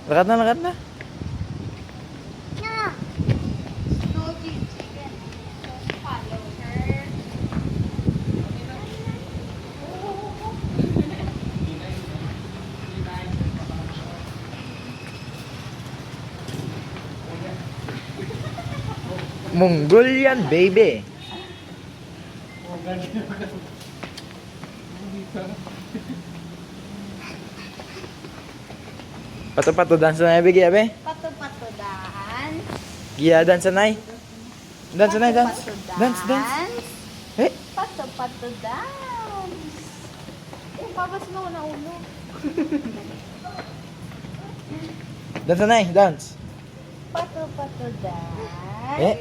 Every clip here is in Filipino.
Lakad na, lakad na. Mongolian baby. Pato-pato dance na abe, abe. Pato-pato dance. Gia dance na. Dance na, dance. Dance, dance. Eh, Pato-pato dance. Pabas mo na ulo. dance na, dance. Pato-pato dance. Eh.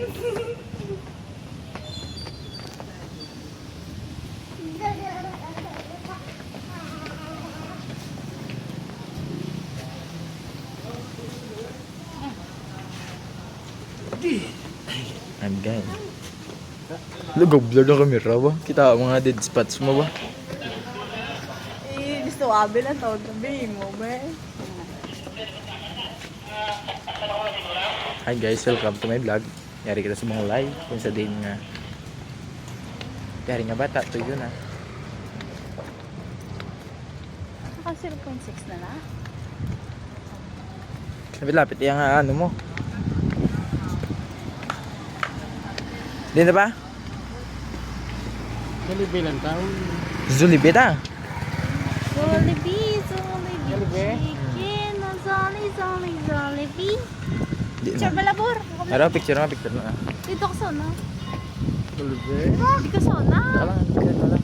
I'm gang. Lugo, blur ng kamera ba? Kita mga dead spots mo ba? Eh, gusto abe lang tawag na mo, be. Hi guys, welcome to my vlog. Yari kita sa mga live. Kung sa din nga. Yari nga bata, to yun ah. Naka 0.6 na na. Lapit yung ano mo. Di na ba? Jollibee lang taon. Zulibit ah. Jollibee, chicken, Jollibee. Di Picture na. balabor. Ano, picture na. Dito ka sana. Jollibee. Di ka sana. Saka lang, picture na lang.